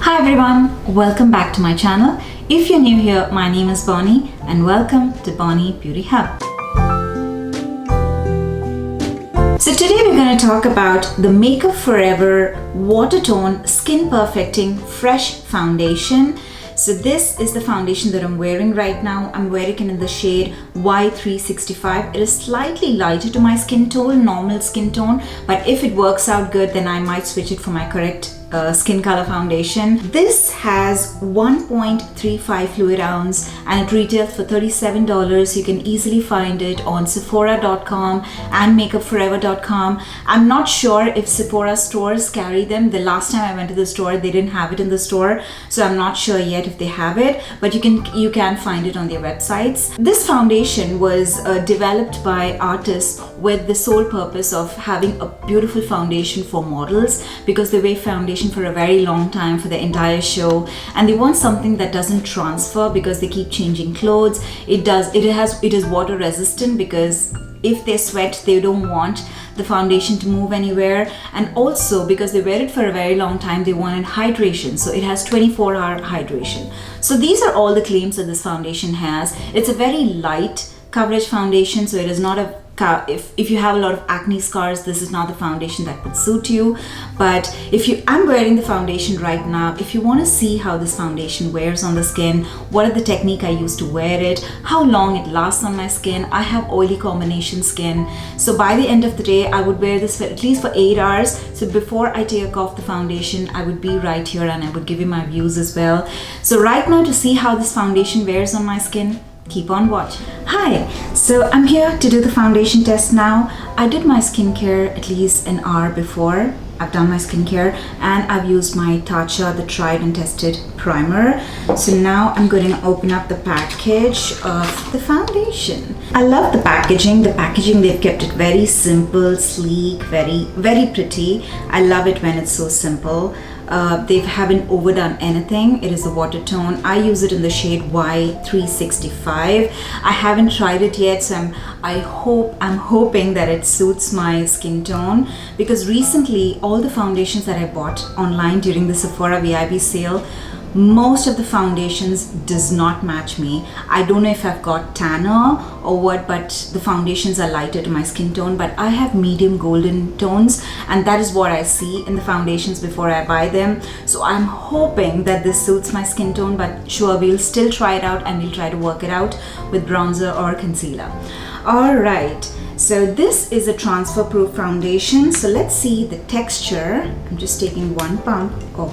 Hi everyone, welcome back to my channel. If you're new here, my name is Bonny and welcome to Bonny Beauty Hub. So today we're going to talk about the Makeup Forever Watertone Skin Perfecting Fresh Foundation. So this is the foundation that I'm wearing right now. I'm wearing it in the shade Y365. It is slightly lighter to my skin tone, normal skin tone, but if it works out good, then I might switch it for my correct skin color foundation. This has 1.35 fluid ounce and it retails for $37. You can easily find it on Sephora.com and makeupforever.com. I'm not sure if Sephora stores carry them. The last time I went to the store, they didn't have it in the store, so I'm not sure yet if they have it, but you can find it on their websites. This foundation was developed by artists with the sole purpose of having a beautiful foundation for models, because they wear foundation for a very long time for the entire show, and they want something that doesn't transfer because they keep changing clothes. It is water resistant, because if they sweat, they don't want the foundation to move anywhere, and also because they wear it for a very long time, they wanted hydration, so it has 24-hour hydration. So these are all the claims that this foundation has. It's a very light coverage foundation, so it is not a if you have a lot of acne scars, this is not the foundation that would suit you. But I'm wearing the foundation right now. If you want to see how this foundation wears on the skin, what are the technique I use to wear it, how long it lasts on my skin. I have oily combination skin, so by the end of the day I would wear this for at least for 8 hours. So before I take off the foundation, I would be right here and I would give you my views as well. So right now, to see how this foundation wears on my skin, keep on watching. Hi, so I'm here to do the foundation test now. I did my skincare at least an hour before. I've done my skincare and I've used my Tatcha, the tried and tested primer. So now I'm going to open up the package of the foundation. I love the packaging. The packaging, they've kept it very simple, sleek, very pretty. I love it when it's so simple. They haven't overdone anything. It is a Watertone. I use it in the shade Y365. I haven't tried it yet, so I'm hoping that it suits my skin tone, because recently all the foundations that I bought online during the Sephora VIP sale, most of the foundations does not match me. I don't know if I've got tanner or what, but the foundations are lighter to my skin tone, but I have medium golden tones, and that is what I see in the foundations before I buy them. So I'm hoping that this suits my skin tone, but sure, we'll still try it out and we'll try to work it out with bronzer or concealer. All right, so this is a transfer proof foundation. So let's see the texture. I'm just taking one pump. Oh,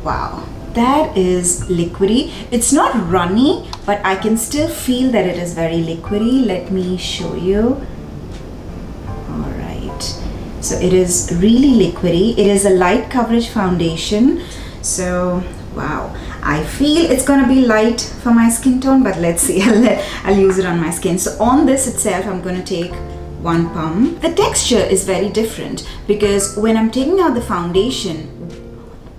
wow. That is liquidy. It's not runny, but I can still feel that it is very liquidy. Let me show you. All right. So it is really liquidy. It is a light coverage foundation. So, wow. I feel it's going to be light for my skin tone, but let's see. I'll use it on my skin. So on this itself, I'm going to take one pump. The texture is very different, because when I'm taking out the foundation,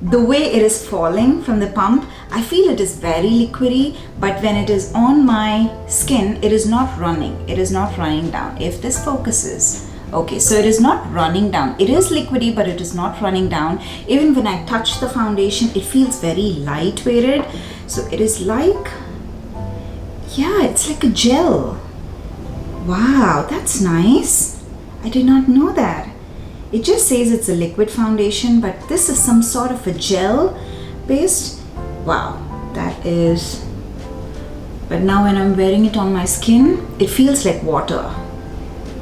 the way it is falling from the pump, I feel it is very liquidy, but when it is on my skin, it is not running. It is not running down. If this focuses, okay, so it is not running down. It is liquidy, but it is not running down. Even when I touch the foundation, it feels very lightweighted. So it is like, yeah, it's like a gel. Wow, that's nice. I did not know that. It just says it's a liquid foundation, but this is some sort of a gel based. Wow, that is. But now when I'm wearing it on my skin, it feels like water.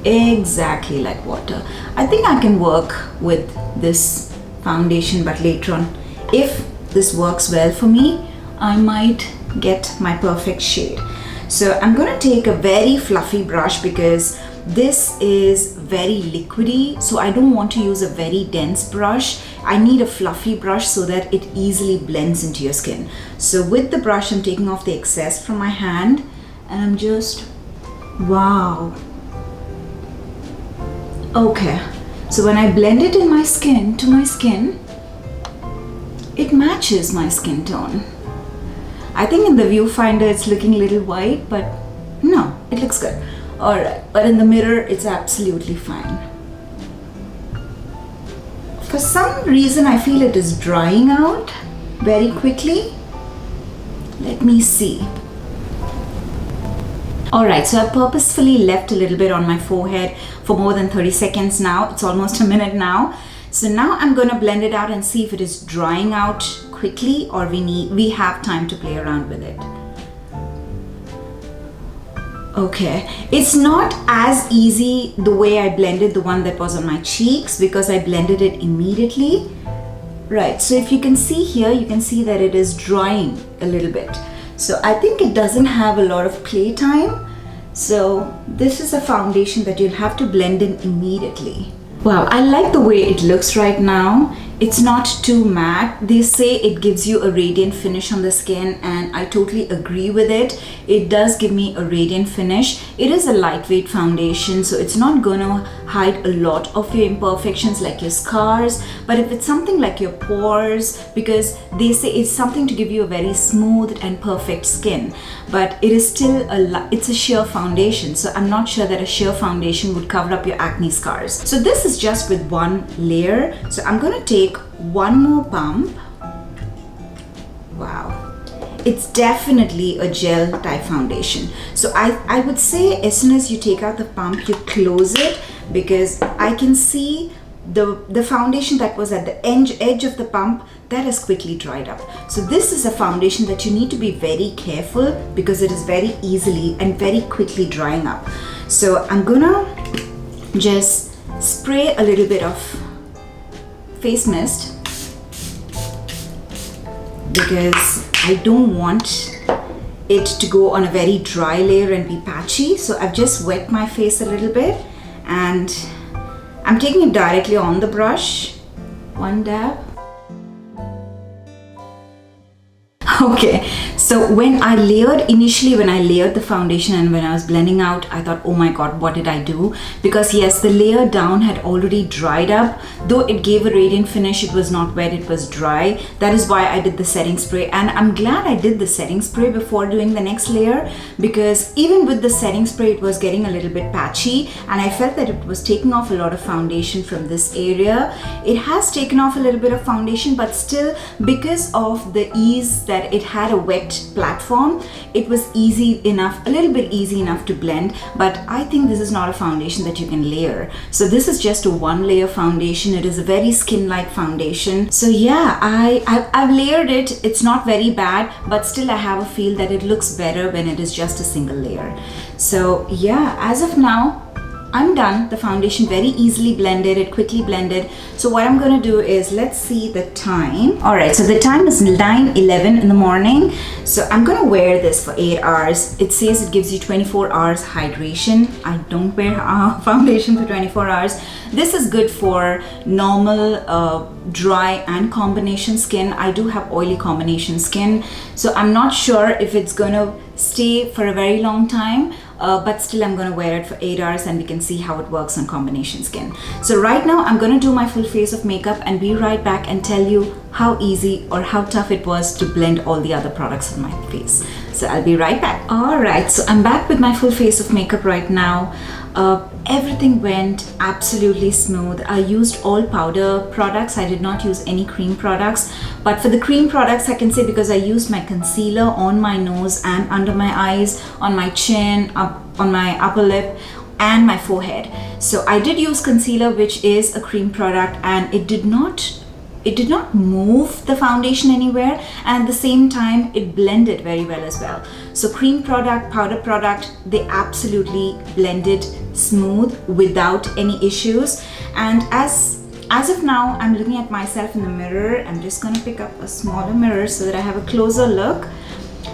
Exactly like water. I think I can work with this foundation, but later on, if this works well for me, I might get my perfect shade. So I'm going to take a very fluffy brush, because this is very liquidy, so I don't want to use a very dense brush. I need a fluffy brush so that it easily blends into your skin. So with the brush, I'm taking off the excess from my hand, and I'm just, wow. Okay, so when I blend it in my skin, to my skin, it matches my skin tone. I think in the viewfinder it's looking a little white, but no, it looks good. Alright, but in the mirror it's absolutely fine. For some reason I feel it is drying out. very quickly. Let me see. Alright, so I purposefully left a little bit on my forehead for more than 30 seconds now. It's almost a minute now. So now I'm going to blend it out and see if it is drying out quickly or we have time to play around with it. Okay, it's not as easy the way I blended the one that was on my cheeks because I blended it immediately. Right, so if you can see here, you can see that it is drying a little bit. So I think it doesn't have a lot of play time. So this is a foundation that you'll have to blend in immediately. Wow, I like the way it looks right now. It's not too matte. They say it gives you a radiant finish on the skin, and I totally agree with it. It does give me a radiant finish. It is a lightweight foundation, so it's not gonna hide a lot of your imperfections like your scars, but if it's something like your pores, because they say it's something to give you a very smooth and perfect skin, but it is still it's a sheer foundation, so I'm not sure that a sheer foundation would cover up your acne scars. So this is just with one layer, so I'm gonna take one more pump. Wow, it's definitely a gel type foundation. So I would say as soon as you take out the pump, you close it, because I can see the foundation that was at the edge of the pump, that has quickly dried up. So this is a foundation that you need to be very careful because it is very easily and very quickly drying up. So I'm gonna just spray a little bit of face mist because I don't want it to go on a very dry layer and be patchy. So I've just wet my face a little bit and I'm taking it directly on the brush. One dab. Okay, so when I layered the foundation and when I was blending out, I thought, oh my god, what did I do? Because yes, the layer down had already dried up. Though it gave a radiant finish, it was not wet, it was dry. That is why I did the setting spray, and I'm glad I did the setting spray before doing the next layer, because even with the setting spray, it was getting a little bit patchy and I felt that it was taking off a lot of foundation from this area. It has taken off a little bit of foundation, but still, because of the ease that it had a wet platform, it was easy enough, a little bit easy enough to blend. But I think this is not a foundation that you can layer. So this is just a one layer foundation. It is a very skin-like foundation. So yeah, I've layered it. It's not very bad, but still I have a feel that it looks better when it is just a single layer. So yeah, as of now, I'm done. The foundation very easily blended, it quickly blended. So what I'm going to do is, let's see the time. Alright, so the time is 9:11 in the morning. So I'm going to wear this for 8 hours. It says it gives you 24 hours hydration. I don't wear foundation for 24 hours. This is good for normal dry and combination skin. I do have oily combination skin, so I'm not sure if it's going to stay for a very long time. But still I'm going to wear it for 8 hours and we can see how it works on combination skin. So right now I'm going to do my full face of makeup and be right back and tell you how easy or how tough it was to blend all the other products on my face. So I'll be right back. Alright, so I'm back with my full face of makeup right now. Everything went absolutely smooth. I used all powder products. I did not use any cream products. But for the cream products, I can say because I used my concealer on my nose and under my eyes, on my chin, up on my upper lip and my forehead. So I did use concealer, which is a cream product, and it did not move the foundation anywhere, and at the same time it blended very well as well. So cream product, powder product, they absolutely blended smooth without any issues. And as of now, I'm looking at myself in the mirror. I'm just going to pick up a smaller mirror so that I have a closer look.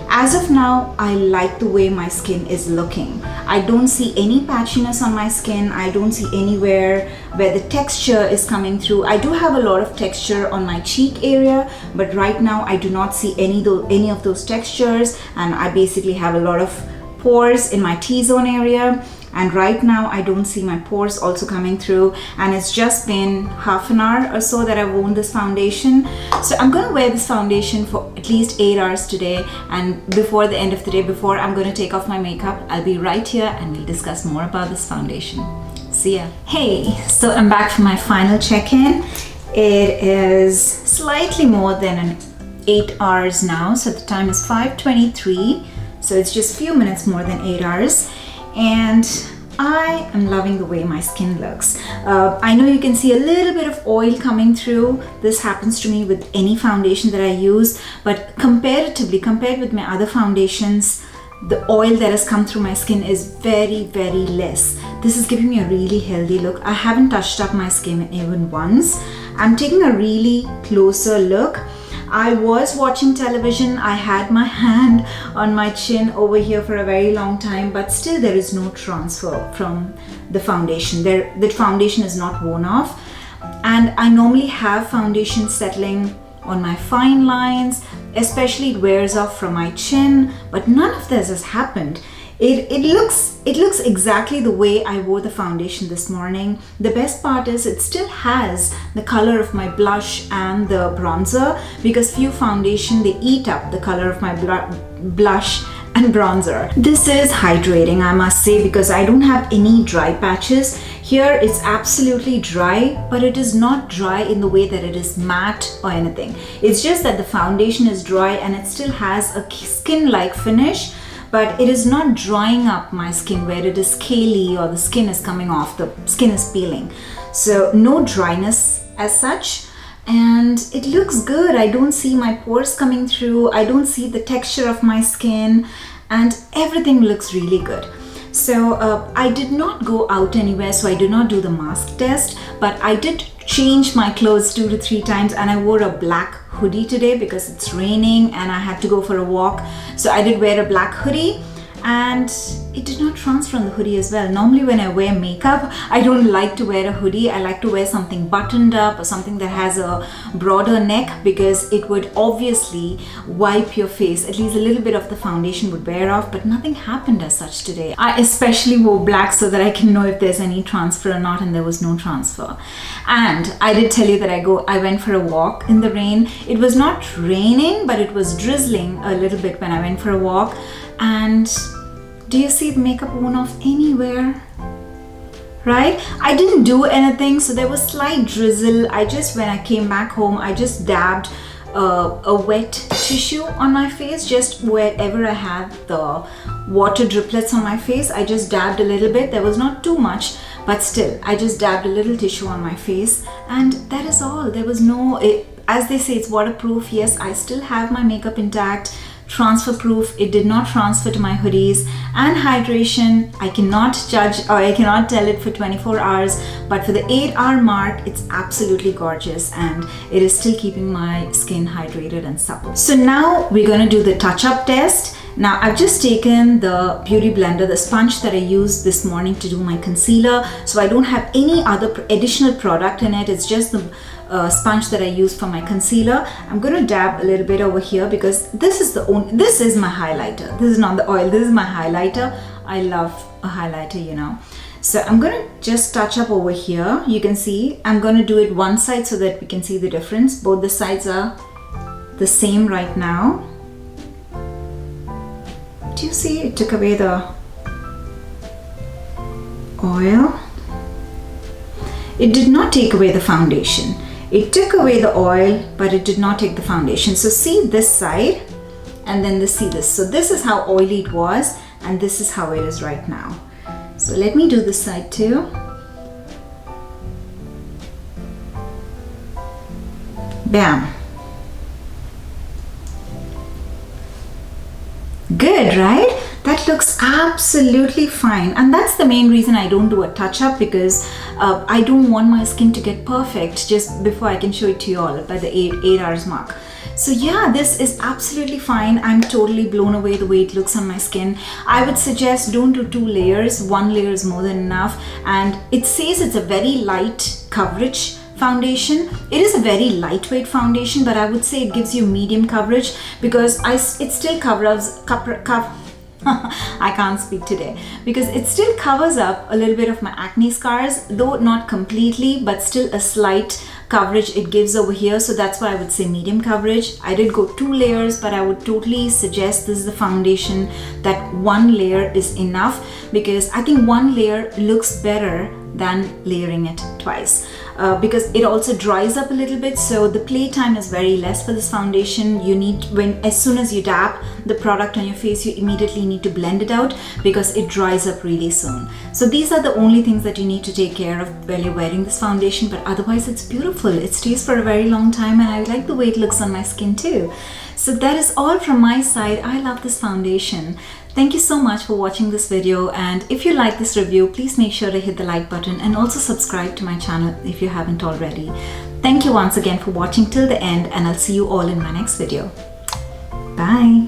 As of now, I like the way my skin is looking. I don't see any patchiness on my skin. I don't see anywhere where the texture is coming through. I do have a lot of texture on my cheek area, but right now I do not see any of those textures, and I basically have a lot of pores in my T-zone area. And right now I don't see my pores also coming through, and it's just been half an hour or so that I've worn this foundation. So I'm going to wear this foundation for at least 8 hours today, and before the end of the day, before I'm going to take off my makeup, I'll be right here and we'll discuss more about this foundation. See ya. Hey, so I'm back for my final check-in. It is slightly more than 8 hours now. So the time is 5:23. So it's just a few minutes more than 8 hours. And I am loving the way my skin looks. I know you can see a little bit of oil coming through. This happens to me with any foundation that I use, but comparatively, compared with my other foundations, the oil that has come through my skin is very, very less. This is giving me a really healthy look. I haven't touched up my skin even once. I'm taking a really closer look. I was watching television. I had my hand on my chin over here for a very long time, but still there is no transfer from the foundation. The foundation is not worn off. And I normally have foundation settling on my fine lines, especially it wears off from my chin, but none of this has happened. It looks exactly the way I wore the foundation this morning. The best part is it still has the color of my blush and the bronzer, because few foundation, they eat up the color of my blush and bronzer. This is hydrating, I must say, because I don't have any dry patches. Here it's absolutely dry, but it is not dry in the way that it is matte or anything. It's just that the foundation is dry and it still has a skin-like finish, but it is not drying up my skin where it is scaly or the skin is coming off, the skin is peeling. So no dryness as such, and it looks good. I don't see my pores coming through. I don't see the texture of my skin, and everything looks really good. So I did not go out anywhere, so I did not do the mask test, but I did change my clothes 2 to 3 times, and I wore a black hoodie today because it's raining and I had to go for a walk. So I did wear a black hoodie, and it did not transfer on the hoodie as well. Normally when I wear makeup, I don't like to wear a hoodie. I like to wear something buttoned up or something that has a broader neck, because it would obviously wipe your face. At least a little bit of the foundation would wear off, but nothing happened as such today. I especially wore black so that I can know if there's any transfer or not, and there was no transfer. And I did tell you that I went for a walk in the rain. It was not raining, but it was drizzling a little bit when I went for a walk. And do you see the makeup worn off anywhere? Right? I didn't do anything, so there was slight drizzle. When I came back home, I just dabbed a wet tissue on my face, just wherever I had the water driplets on my face. I just dabbed a little bit. There was not too much, but still, I just dabbed a little tissue on my face, and that is all. There was no, as they say, it's waterproof. Yes, I still have my makeup intact. Transfer proof, it did not transfer to my hoodies. And hydration, I cannot judge, or I cannot tell it for 24 hours, but for the 8-hour mark, it's absolutely gorgeous, and it is still keeping my skin hydrated and supple. So now we're going to do the touch-up test. Now I've just taken the beauty blender, the sponge that I used this morning to do my concealer, so I don't have any other additional product in it. It's just the sponge that I use for my concealer. I'm going to dab a little bit over here, because this is my highlighter. This is not the oil, this is my highlighter. I love a highlighter, you know. So I'm going to just touch up over here. You can see I'm going to do it one side so that we can see the difference. Both the sides are the same right now. Do you see it took away the oil? It did not take away the foundation. It took away the oil, but it did not take the foundation. So see this side, and then see this. So this is how oily it was, and this is how it is right now. So let me do this side too. Bam. Good, right? That looks absolutely fine, and that's the main reason I don't do a touch-up, because I don't want my skin to get perfect just before I can show it to you all by the 8 hours mark. So yeah, this is absolutely fine. I'm totally blown away the way it looks on my skin. I would suggest don't do 2 layers. 1 layer is more than enough, and it says it's a very light coverage foundation. It is a very lightweight foundation, but I would say it gives you medium coverage, because it still covers I can't speak today, because it still covers up a little bit of my acne scars, though not completely, but still a slight coverage it gives over here. So that's why I would say medium coverage. I did go 2 layers, but I would totally suggest this is the foundation that 1 layer is enough, because I think 1 layer looks better than layering it twice. because it also dries up a little bit, so the play time is very less for this foundation. You need, as soon as you dab the product on your face, you immediately need to blend it out because it dries up really soon. So these are the only things that you need to take care of while you're wearing this foundation, but otherwise it's beautiful. It stays for a very long time, and I like the way it looks on my skin too. So that is all from my side. I love this foundation. Thank you so much for watching this video, and if you like this review, please make sure to hit the like button and also subscribe to my channel if you haven't already. Thank you once again for watching till the end, and I'll see you all in my next video. Bye.